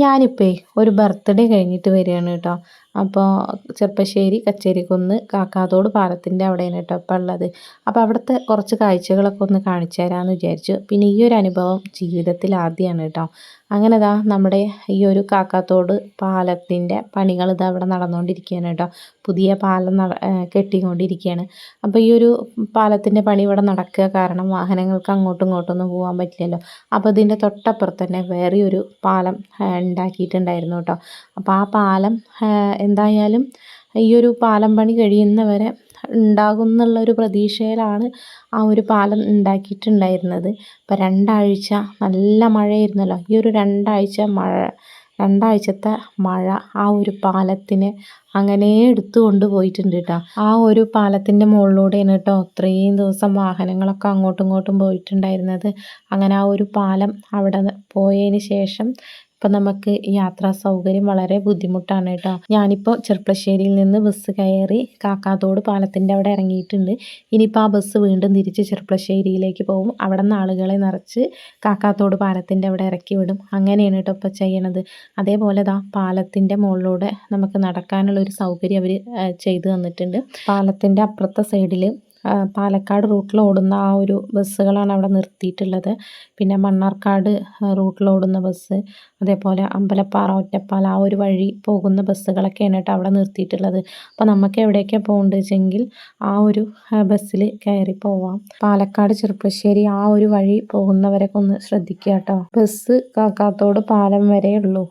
ഞാനിപ്പേ ഒരു ബർത്ത്ഡേ കഴിഞ്ഞിട്ട് വരികയാണ് കേട്ടോ. അപ്പോൾ ചെർപ്പശ്ശേരി കച്ചേരിക്കുന്ന് കാക്കാത്തോട് പാലത്തിൻ്റെ അവിടെയാണ് കേട്ടോ ഇപ്പം ഉള്ളത്. അപ്പോൾ അവിടുത്തെ കുറച്ച് കാഴ്ചകളൊക്കെ ഒന്ന് കാണിച്ചു തരാമെന്ന് വിചാരിച്ചു. പിന്നെ ഈ ഒരു അനുഭവം ജീവിതത്തിൽ ആദ്യമാണ് കേട്ടോ. അങ്ങനെ ഇതാ നമ്മുടെ ഈ ഒരു കാക്കാത്തോട് പാലത്തിൻ്റെ പണികൾ ഇതാ ഇവിടെ നടന്നുകൊണ്ടിരിക്കുകയാണ് കേട്ടോ. പുതിയ പാലം കെട്ടിക്കൊണ്ടിരിക്കുകയാണ്. അപ്പോൾ ഈ ഒരു പാലത്തിൻ്റെ പണി ഇവിടെ നടക്കുക കാരണം വാഹനങ്ങൾക്ക് അങ്ങോട്ടും ഇങ്ങോട്ടൊന്നും പോകാൻ പറ്റില്ലല്ലോ. അപ്പോൾ ഇതിൻ്റെ തൊട്ടപ്പുറത്ത് തന്നെ വേറെ ഒരു പാലം ഉണ്ടാക്കിയിട്ടുണ്ടായിരുന്നു കേട്ടോ. അപ്പോൾ ആ പാലം എന്തായാലും ഈ ഒരു പാലം പണി കഴിയുന്നവരെ ഉണ്ടാകും എന്നുള്ളൊരു പ്രതീക്ഷയിലാണ് ആ ഒരു പാലം ഉണ്ടാക്കിയിട്ടുണ്ടായിരുന്നത്. ഇപ്പോൾ 2 ആഴ്ച നല്ല മഴയായിരുന്നല്ലോ. ഈ ഒരു 2 ആഴ്ചത്തെ മഴ ആ ഒരു പാലത്തിന് അങ്ങനെ എടുത്തു കൊണ്ടുപോയിട്ടുണ്ട് കേട്ടോ. ആ ഒരു പാലത്തിൻ്റെ മുകളിലൂടെയാണ് കേട്ടോ ഇത്രയും ദിവസം വാഹനങ്ങളൊക്കെ അങ്ങോട്ടും ഇങ്ങോട്ടും പോയിട്ടുണ്ടായിരുന്നത്. അങ്ങനെ ആ ഒരു പാലം അവിടെ പോയതിന് ശേഷം ഇപ്പം നമുക്ക് യാത്രാ സൗകര്യം വളരെ ബുദ്ധിമുട്ടാണ് കേട്ടോ. ഞാനിപ്പോൾ ചെർപ്പശ്ശേരിയിൽ നിന്ന് ബസ് കയറി കാക്കാത്തോട് പാലത്തിൻ്റെ അവിടെ ഇറങ്ങിയിട്ടുണ്ട്. ഇനിയിപ്പോൾ ആ ബസ് വീണ്ടും തിരിച്ച് ചെർപ്പശ്ശേരിയിലേക്ക് പോകും. അവിടെ നിന്ന് ആളുകളെ നിറച്ച് കാക്കാത്തോട് പാലത്തിൻ്റെ അവിടെ ഇറക്കി വിടും. അങ്ങനെയാണ് കേട്ടോ ഇപ്പോൾ ചെയ്യണത്. അതേപോലെ ദാ പാലത്തിൻ്റെ മുകളിലൂടെ നമുക്ക് നടക്കാനുള്ളൊരു സൗകര്യം അവർ ചെയ്തു തന്നിട്ടുണ്ട്. പാലത്തിൻ്റെ അപ്പുറത്തെ സൈഡിൽ പാലക്കാട് റൂട്ടിൽ ഓടുന്ന ആ ഒരു ബസ്സുകളാണ് അവിടെ നിർത്തിയിട്ടുള്ളത്. പിന്നെ മണ്ണാർക്കാട് റൂട്ടിൽ ഓടുന്ന ബസ്, അതേപോലെ അമ്പലപ്പാറ, ഒറ്റപ്പാലം ആ ഒരു വഴി പോകുന്ന ബസ്സുകളൊക്കെയാണ് കേട്ടോ അവിടെ നിർത്തിയിട്ടുള്ളത്. അപ്പോൾ നമുക്ക് എവിടേക്കാണ് പോകേണ്ടത് വെച്ചെങ്കിൽ ആ ഒരു ബസ്സിൽ കയറി പോവാം. പാലക്കാട് ചെർപ്പശ്ശേരി ആ ഒരു വഴി പോകുന്നവരൊക്കെ ഒന്ന് ശ്രദ്ധിക്കുക കേട്ടോ. ബസ് കാക്കാത്തോട് പാലം വരെ ഉള്ളൂ.